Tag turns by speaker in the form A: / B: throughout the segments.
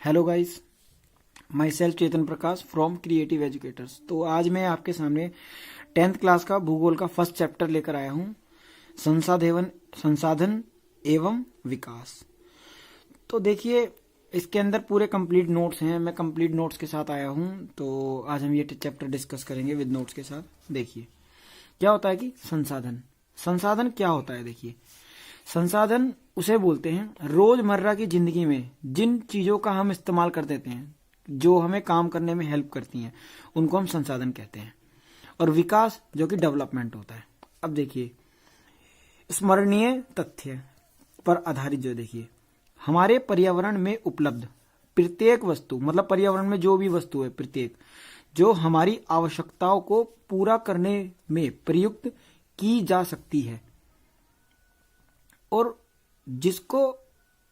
A: Hello guys, my self Chetan Prakash from creative educators. तो आज मैं आपके सामने 10th क्लास का भूगोल का फर्स्ट चैप्टर लेकर आया हूँ, संसाधन एवं विकास। तो देखिए, इसके अंदर पूरे कंप्लीट नोट्स हैं। मैं कंप्लीट नोट्स के साथ आया हूँ, तो आज हम ये चैप्टर डिस्कस करेंगे विद नोट्स के साथ। देखिए क्या होता है कि संसाधन क्या होता है। देखिए, संसाधन उसे बोलते हैं रोजमर्रा की जिंदगी में जिन चीजों का हम इस्तेमाल कर देते हैं, जो हमें काम करने में हेल्प करती हैं, उनको हम संसाधन कहते हैं। और विकास जो कि डेवलपमेंट होता है। अब देखिए, स्मरणीय तथ्य पर आधारित जो देखिए, हमारे पर्यावरण में उपलब्ध प्रत्येक वस्तु, मतलब पर्यावरण में जो भी वस्तु है प्रत्येक, जो हमारी आवश्यकताओं को पूरा करने में प्रयुक्त की जा सकती है और जिसको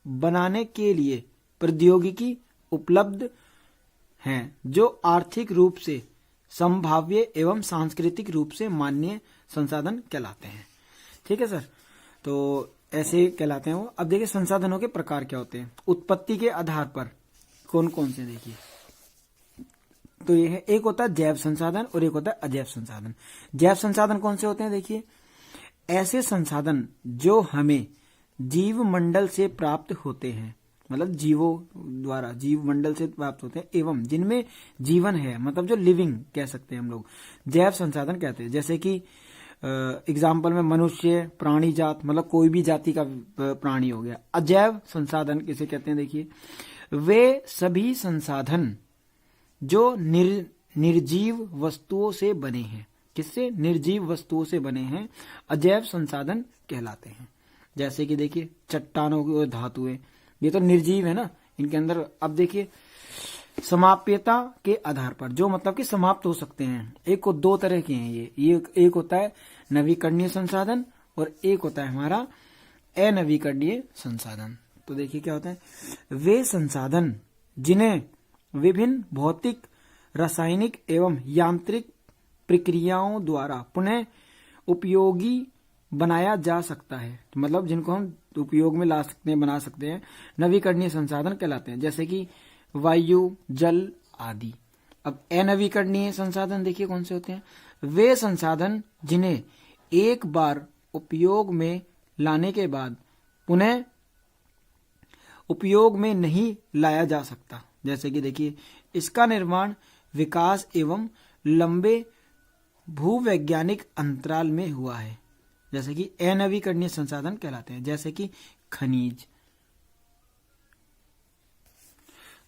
A: बनाने के लिए प्रौद्योगिकी उपलब्ध है, जो आर्थिक रूप से संभाव्य एवं सांस्कृतिक रूप से मान्य संसाधन कहलाते हैं। ठीक है सर, तो ऐसे कहलाते हैं वो। अब देखिए, संसाधनों के प्रकार क्या होते हैं उत्पत्ति के आधार पर, कौन कौन से। देखिए, तो ये है, एक होता है जैव संसाधन और एक होता है अजैव संसाधन। जैव संसाधन कौन से होते हैं। देखिए, ऐसे संसाधन जो हमें जीव मंडल से प्राप्त होते हैं, मतलब जीवों द्वारा जीव मंडल से प्राप्त होते हैं, एवं जिनमें जीवन है, मतलब जो लिविंग कह सकते हैं हम लोग, जैव संसाधन कहते हैं। जैसे कि एग्जाम्पल में मनुष्य, प्राणी जात, मतलब कोई भी जाति का प्राणी हो गया। अजैव संसाधन किसे कहते हैं। देखिए, वे सभी संसाधन जो निर्जीव वस्तुओं से बने हैं। किससे? निर्जीव वस्तुओं से बने हैं, अजैव संसाधन कहलाते हैं। जैसे कि देखिए, चट्टानों की धातुएं, ये तो निर्जीव है ना, इनके अंदर। अब देखिए, समाप्यता के आधार पर, जो मतलब कि समाप्त हो सकते हैं। एक को दो तरह के हैं ये एक होता है नवीकरणीय संसाधन और एक होता है हमारा अनवीकरणीय संसाधन। तो देखिए क्या होता है, वे संसाधन जिन्हें विभिन्न भौतिक, रासायनिक एवं यांत्रिक प्रक्रियाओं द्वारा पुनः उपयोगी बनाया जा सकता है, मतलब जिनको हम उपयोग में ला सकते हैं, बना सकते हैं, नवीकरणीय संसाधन कहलाते हैं। जैसे कि वायु, जल आदि। अब अनवीकरणीय संसाधन देखिए कौन से होते हैं, वे संसाधन जिन्हें एक बार उपयोग में लाने के बाद पुनः उपयोग में नहीं लाया जा सकता। जैसे कि देखिए, इसका निर्माण विकास एवं लंबे भूवैज्ञानिक अंतराल में हुआ है। जैसे कि अनवीकरणीय संसाधन कहलाते हैं, जैसे कि खनिज।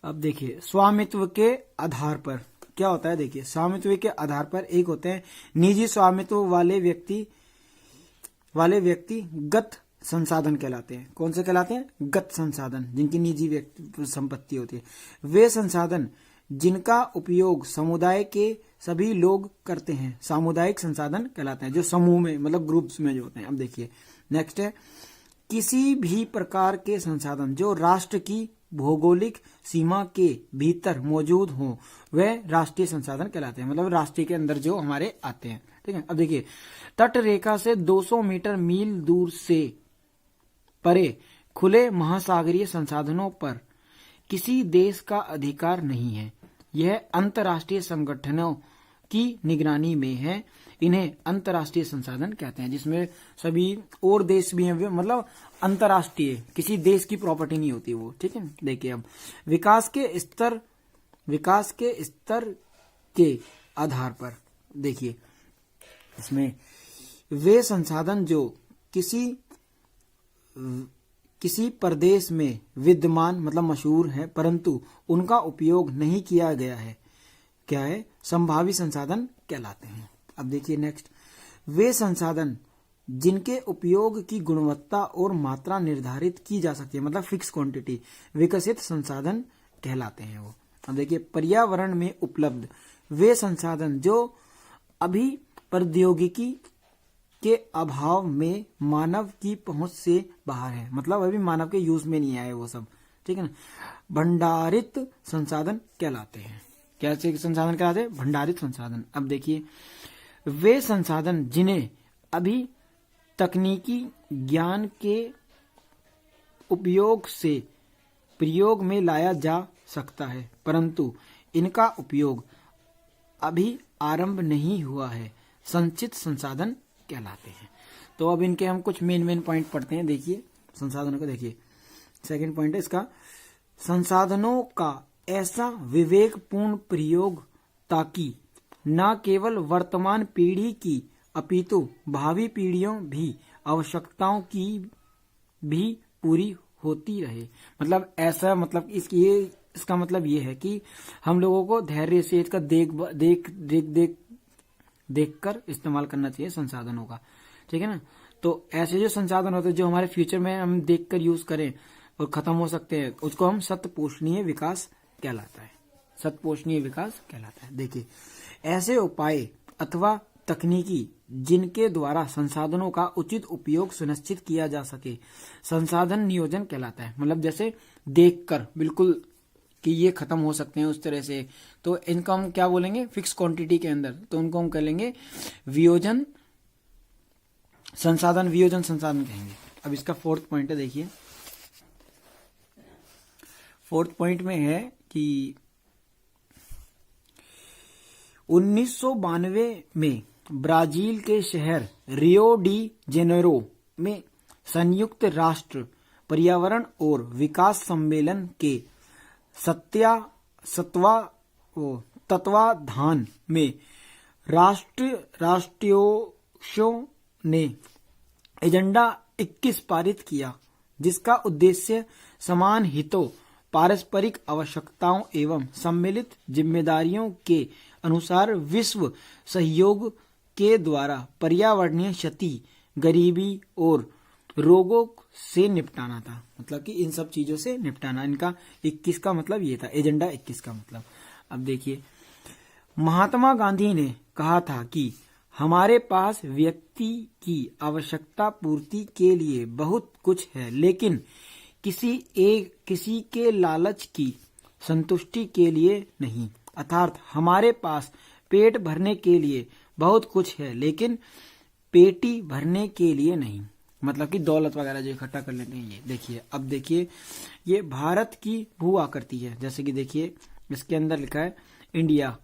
A: अब देखिए, स्वामित्व के आधार पर क्या होता है। देखिए, स्वामित्व के आधार पर एक होते हैं निजी स्वामित्व वाले व्यक्तिगत संसाधन कहलाते हैं। कौन से कहलाते हैं? गत संसाधन, जिनकी निजी व्यक्ति संपत्ति होती है। वे संसाधन जिनका उपयोग समुदाय के सभी लोग करते हैं, सामुदायिक संसाधन कहलाते हैं, जो समूह में, मतलब ग्रुप्स में जो होते हैं। अब देखिए नेक्स्ट है, किसी भी प्रकार के संसाधन जो राष्ट्र की भौगोलिक सीमा के भीतर मौजूद हो, वह राष्ट्रीय संसाधन कहलाते हैं, मतलब राष्ट्र के अंदर जो हमारे आते हैं। ठीक है। अब देखिए, तट रेखा से 200 मीटर मील दूर से परे खुले महासागरीय संसाधनों पर किसी देश का अधिकार नहीं है। यह अंतर्राष्ट्रीय संगठनों की निगरानी में है। इन्हें अंतर्राष्ट्रीय संसाधन कहते हैं, जिसमें सभी और देश भी हैं, मतलब अंतर्राष्ट्रीय, किसी देश की प्रॉपर्टी नहीं होती वो। ठीक है। देखिए, अब विकास के स्तर के आधार पर देखिए, इसमें वे संसाधन जो किसी प्रदेश में विद्यमान, मतलब मशहूर है, परंतु उनका उपयोग नहीं किया गया है, क्या है? संभावी संसाधन कहलाते हैं। अब देखिए नेक्स्ट, वे संसाधन जिनके उपयोग की गुणवत्ता और मात्रा निर्धारित की जा सकती है, मतलब फिक्स क्वांटिटी, विकसित संसाधन कहलाते हैं वो। अब देखिए, पर्यावरण में उपलब्ध वे संसाधन जो अभी प्रौद्योगिकी के अभाव में मानव की पहुंच से बाहर है, मतलब अभी मानव के यूज में नहीं आए वो सब। ठीक है ना। भंडारित संसाधन कहलाते हैं। कैसे संसाधन कहलाते हैं? भंडारित संसाधन। अब देखिए, वे संसाधन जिन्हें अभी तकनीकी ज्ञान के उपयोग से प्रयोग में लाया जा सकता है, परंतु इनका उपयोग अभी आरंभ नहीं हुआ है, संचित संसाधन कहलाते हैं। तो अब इनके हम कुछ मेन पॉइंट पढ़ते हैं। देखिए संसाधनों को, देखिए सेकंड पॉइंट है इसका, संसाधनों का ऐसा विवेकपूर्ण प्रयोग ताकि न केवल वर्तमान पीढ़ी की अपितु भावी पीढ़ियों भी आवश्यकताओं की भी पूरी होती रहे। मतलब ऐसा, मतलब इसका मतलब ये है कि हम लोगों को धैर्य से इसका देख कर इस्तेमाल करना चाहिए संसाधनों का, ठीक है ना। तो ऐसे जो संसाधन होते हैं जो हमारे फ्यूचर में हम देख कर यूज करें और खत्म हो सकते हैं, उसको हम सतपोषणीय विकास कहलाता है, सतपोषणीय विकास कहलाता है। देखिए ऐसे उपाय अथवा तकनीकी जिनके द्वारा संसाधनों का उचित उपयोग सुनिश्चित किया जा सके, संसाधन नियोजन कहलाता है। मतलब जैसे देखकर बिल्कुल कि ये खत्म हो सकते हैं उस तरह से, तो इनको हम क्या बोलेंगे, फिक्स क्वांटिटी के अंदर, तो उनको हम कहेंगे वियोजन संसाधन, वियोजन संसाधन कहेंगे। अब इसका फोर्थ पॉइंट है, देखिए फोर्थ पॉइंट में है कि 1992 में ब्राजील के शहर रियो डी जेनेरो में संयुक्त राष्ट्र पर्यावरण और विकास सम्मेलन के तत्वाधान में राष्ट्रीयों ने एजेंडा 21 पारित किया, जिसका उद्देश्य समान हितों, पारस्परिक आवश्यकताओं एवं सम्मिलित जिम्मेदारियों के अनुसार विश्व सहयोग के द्वारा पर्यावरणीय क्षति, गरीबी और रोगों से निपटाना था। मतलब कि इन सब चीजों से निपटाना, इनका 21 का मतलब ये था, एजेंडा 21 का मतलब। अब देखिए महात्मा गांधी ने कहा था कि हमारे पास व्यक्ति की आवश्यकता पूर्ति के लिए बहुत कुछ है, लेकिन किसी के लालच की संतुष्टि के लिए नहीं। अर्थात हमारे पास पेट भरने के लिए बहुत कुछ है, लेकिन पेटी भरने के लिए नहीं। मतलब कि दौलत वगैरह जो इकट्ठा कर लेते हैं ये। देखिए अब देखिए ये भारत की भू आकृति है, जैसे कि देखिए इसके अंदर लिखा है इंडिया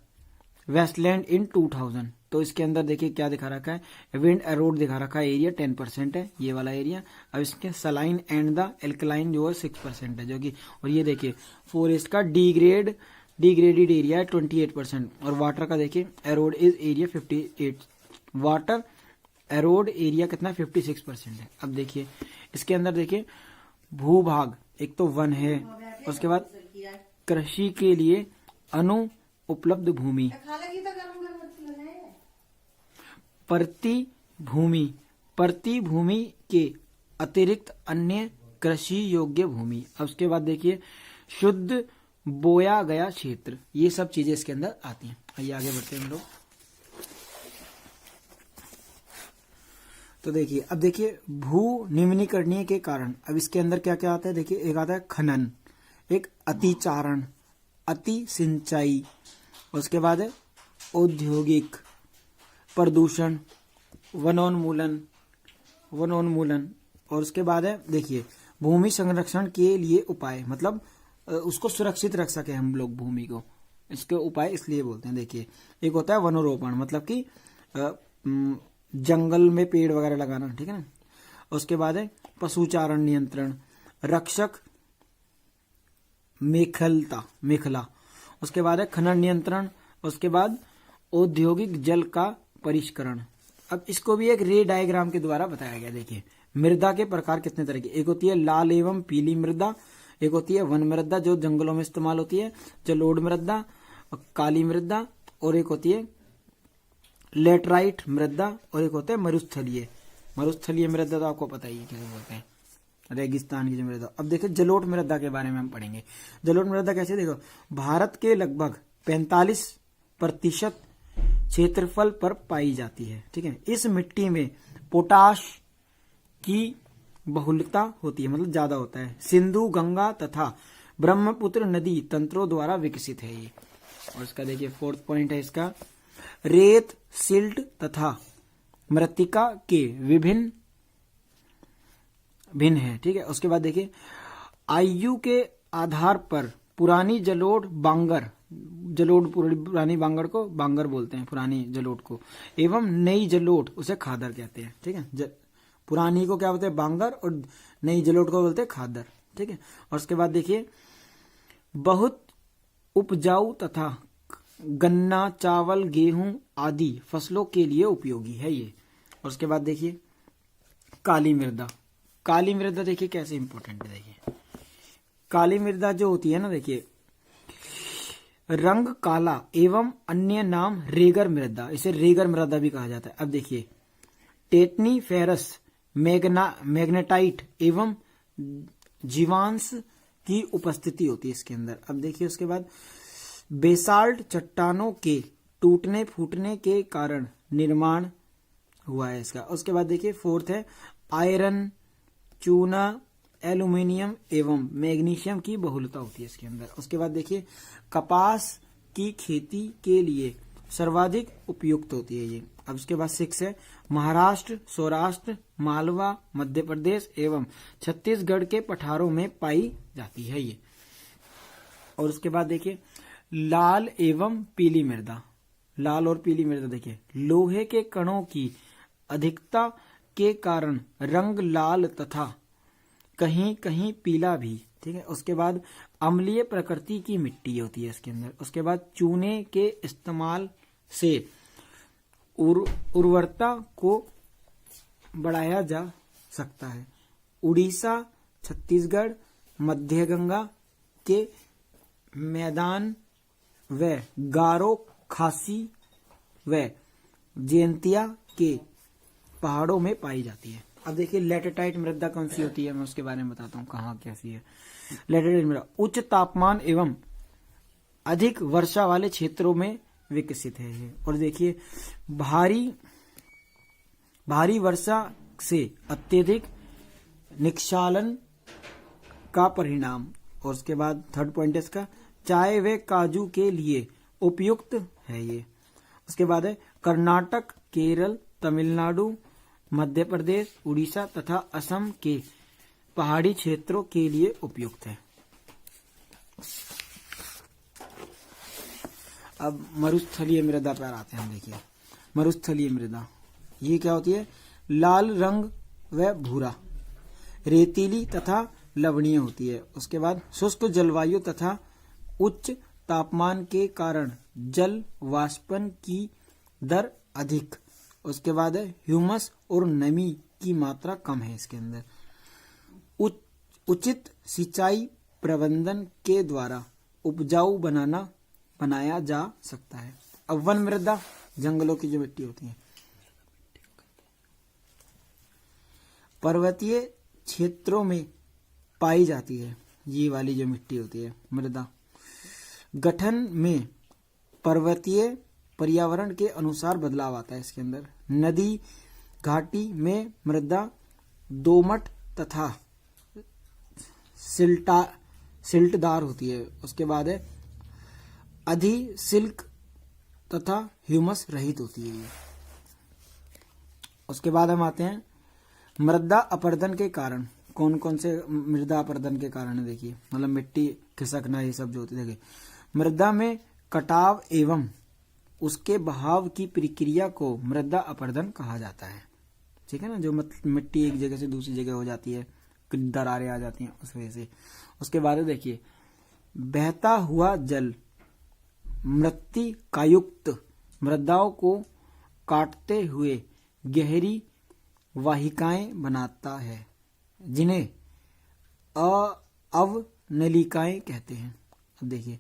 A: वेस्टलैंड इन 2000, तो इसके अंदर देखिए क्या दिखा रखा है, विंड एरोड दिखा रखा है, एरिया 10% है ये वाला एरिया। अब इसके सलाइन एंड द एल्कलाइन जो है 6% है, जो कि, और ये देखिए फॉरेस्ट का डिग्रेडेड एरिया है 28%, और वाटर का देखिए arrowed is area 58, water arrowed area कितना 56% है। अब देखिए इसके अंदर देखिए भूभाग, एक तो वन है, उसके बाद कृषि के लिए उपलब्ध भूमि, प्रति भूमि के अतिरिक्त अन्य कृषि योग्य भूमि। अब उसके बाद देखिए शुद्ध बोया गया क्षेत्र, ये सब चीजें इसके अंदर आती हैं। आइए आगे बढ़ते हैं हम लोग। तो देखिए अब देखिए भू निम्नीकरणीय के कारण, अब इसके अंदर क्या क्या आता है, देखिए एक आता है खनन, एक अतिचारण, अति सिंचाई, उसके बाद है औद्योगिक प्रदूषण, वनोन्मूलन, और उसके बाद है देखिए भूमि संरक्षण के लिए उपाय, मतलब उसको सुरक्षित रख सके हम लोग भूमि को, इसके उपाय इसलिए बोलते हैं। देखिए एक होता है वनोरोपण, मतलब कि जंगल में पेड़ वगैरह लगाना, ठीक है ना। उसके बाद है पशुचारण नियंत्रण, रक्षक मेखला, उसके बाद है खनन नियंत्रण, उसके बाद औद्योगिक जल का परिष्करण। अब इसको भी एक रे डायग्राम के द्वारा बताया गया। देखिए मृदा के प्रकार कितने तरह की, एक होती है लाल एवं पीली मृदा, एक होती है वन मृदा जो जंगलों में इस्तेमाल होती है, जलोढ़ मृदा, काली मृदा, और एक होती है लेटराइट मृदा, और एक होता है मरुस्थलीय मृदा, तो आपको पता ही है कैसे बोलते हैं, रेगिस्तान की जो मृदा। अब देखो जलोढ़ मृदा के बारे में हम पढ़ेंगे। जलोढ़ मृदा कैसे, देखो भारत के लगभग 45% क्षेत्रफल पर पाई जाती है, ठीक है। इस मिट्टी में पोटाश की बहुलता होती है, मतलब ज्यादा होता है। सिंधु, गंगा तथा ब्रह्मपुत्र नदी तंत्रों द्वारा विकसित है ये। और इसका देखिए फोर्थ पॉइंट है इसका, रेत, सिल्ट तथा मृत्तिका के भिन्न है, ठीक है। उसके बाद देखिए आयु के आधार पर पुरानी जलोढ़ बांगर, जलोढ़ पुरानी बांगर को बांगर बोलते हैं, पुरानी जलोढ़ को, एवं नई जलोढ़ उसे खादर कहते हैं। ठीक है, पुरानी को क्या बोलते हैं? बांगर, और नई जलोढ़ को बोलते हैं खादर। ठीक है, और उसके बाद देखिए बहुत उपजाऊ तथा गन्ना, चावल, गेहूं आदि फसलों के लिए उपयोगी है ये। और उसके बाद देखिए काली मृदा। काली मृदा देखिए कैसे इंपॉर्टेंट है। देखिए काली मृदा जो होती है ना, देखिए रंग काला एवं अन्य नाम रेगर मृदा, इसे रेगर मृदा भी कहा जाता है। अब देखिए टेटनी फेरस मैग्नेटाइट एवं जीवांश की उपस्थिति होती है इसके अंदर। अब देखिए उसके बाद बेसाल्ट चट्टानों के टूटने फूटने के कारण निर्माण हुआ है इसका। उसके बाद देखिए फोर्थ है आयरन, चूना, एल्यूमिनियम एवं मैग्नीशियम की बहुलता होती है इसके अंदर। उसके बाद देखिए कपास की खेती के लिए सर्वाधिक उपयुक्त होती है ये। अब उसके बाद 6 है महाराष्ट्र, सौराष्ट्र, मालवा, मध्य प्रदेश एवं छत्तीसगढ़ के पठारों में पाई जाती है ये। और उसके बाद देखिए लाल एवं पीली मृदा। लाल और पीली मृदा देखिए लोहे के कणों की अधिकता के कारण रंग लाल तथा कहीं कहीं पीला भी। ठीक है, उसके बाद अम्लीय प्रकृति की मिट्टी होती है इसके अंदर। उसके बाद चूने के इस्तेमाल से उर्वरता को बढ़ाया जा सकता है। उड़ीसा, छत्तीसगढ़, मध्य गंगा के मैदान व गारो, खासी व जयंतिया के पहाड़ों में पाई जाती है। अब देखिए लेटेटाइट मृदा कौन सी होती है, मैं उसके बारे में बताता हूँ कहाँ कैसी है। लेटेटाइट मृदा उच्च तापमान एवं अधिक वर्षा वाले क्षेत्रों में विकसित है ये। और देखिए भारी वर्षा से अत्यधिक निक्षालन का परिणाम। और उसके बाद थर्ड पॉइंट है इसका चाय व काजू के लिए उपयुक्त है ये। उसके बाद है कर्नाटक, केरल, तमिलनाडु, मध्य प्रदेश, उड़ीसा तथा असम के पहाड़ी क्षेत्रों के लिए उपयुक्त है। अब मरुस्थलीय मृदा पर आते हैं हम। देखिए मरुस्थलीय मृदा ये क्या होती है? लाल रंग व भूरा, रेतीली तथा लवणीय होती है। उसके बाद शुष्क जलवायु तथा उच्च तापमान के कारण जल वाष्पन की दर अधिक। उसके बाद है ह्यूमस और नमी की मात्रा कम है इसके अंदर। उचित सिंचाई प्रबंधन के द्वारा उपजाऊ बनाया जा सकता है। अब वन मृदा जंगलों की जो मिट्टी होती है, पर्वतीय क्षेत्रों में पाई जाती है। ये वाली जो मिट्टी होती है मृदा गठन में पर्वतीय पर्यावरण के अनुसार बदलाव आता है इसके अंदर। नदी घाटी में मृदा दोमट तथा सिल्टदार होती है। उसके बाद है अधिसिल्क तथा ह्यूमस रहित होती है ये। उसके बाद हम आते हैं मृदा अपरदन के कारण। कौन कौन से मृदा अपरदन के कारण है? देखिए मतलब मिट्टी खिसकना, ये सब जो होती है। देखिए मृदा में कटाव एवं उसके बहाव की प्रक्रिया को मृदा अपरदन कहा जाता है। ठीक है ना, जो मिट्टी एक जगह से दूसरी जगह हो जाती है, दरारें आ जाती हैं उस वजह से। उसके बाद देखिए बहता हुआ जल मृत्तिकायुक्त मृदाओं को काटते हुए गहरी वाहिकाएं बनाता है, जिन्हें अवनलिकाएं कहते हैं। अब देखिए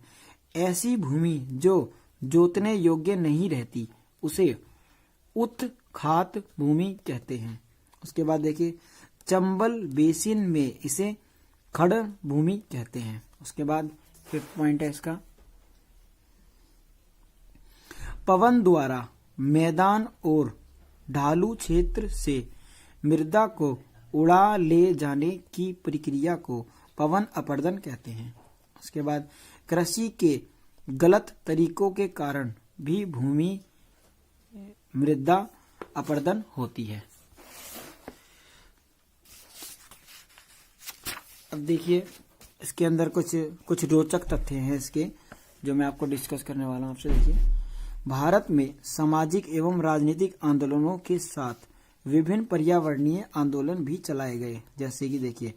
A: ऐसी भूमि जो जोतने योग्य नहीं रहती उसे उत्खात भूमि कहते हैं। उसके बाद देखिए चंबल बेसिन में इसे खड़ भूमि कहते हैं। उसके बाद फिफ्थ पॉइंट है इसका पवन द्वारा मैदान और ढालू क्षेत्र से मृदा को उड़ा ले जाने की प्रक्रिया को पवन अपरदन कहते हैं। उसके बाद कृषि के गलत तरीकों के कारण भी भूमि मृदा अपरदन होती है। अब देखिए इसके अंदर कुछ रोचक तथ्य हैं इसके, जो मैं आपको डिस्कस करने वाला हूं आपसे। देखिए, भारत में सामाजिक एवं राजनीतिक आंदोलनों के साथ विभिन्न पर्यावरणीय आंदोलन भी चलाए गए। जैसे कि देखिए,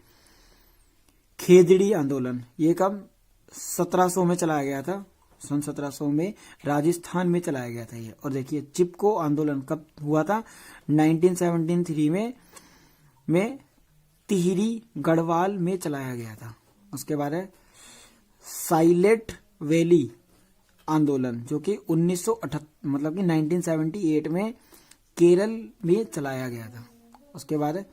A: खेदड़ी आंदोलन, ये कब 1700 में चलाया गया था, सन 1700 में राजस्थान में चलाया गया था ये। और देखिए, चिपको आंदोलन कब हुआ था, 1973 में टिहरी गढ़वाल में चलाया गया था। उसके बाद है साइलेंट वैली आंदोलन, जो कि 1978 में केरल में चलाया गया था। उसके बाद है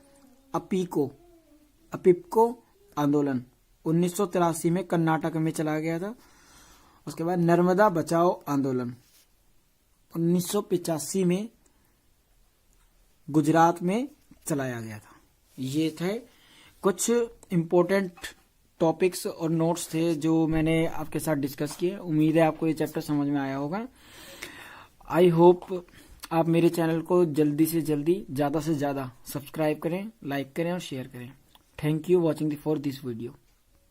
A: अपिपको आंदोलन 1983 में कर्नाटक में चलाया गया था। उसके बाद नर्मदा बचाओ आंदोलन 1985 में गुजरात में चलाया गया था। ये थे कुछ इम्पोर्टेंट टॉपिक्स और नोट्स थे जो मैंने आपके साथ डिस्कस किए। उम्मीद है आपको ये चैप्टर समझ में आया होगा। आई होप आप मेरे चैनल को जल्दी से जल्दी, ज़्यादा से ज़्यादा सब्सक्राइब करें, लाइक करें और शेयर करें। Thank you watching for this video.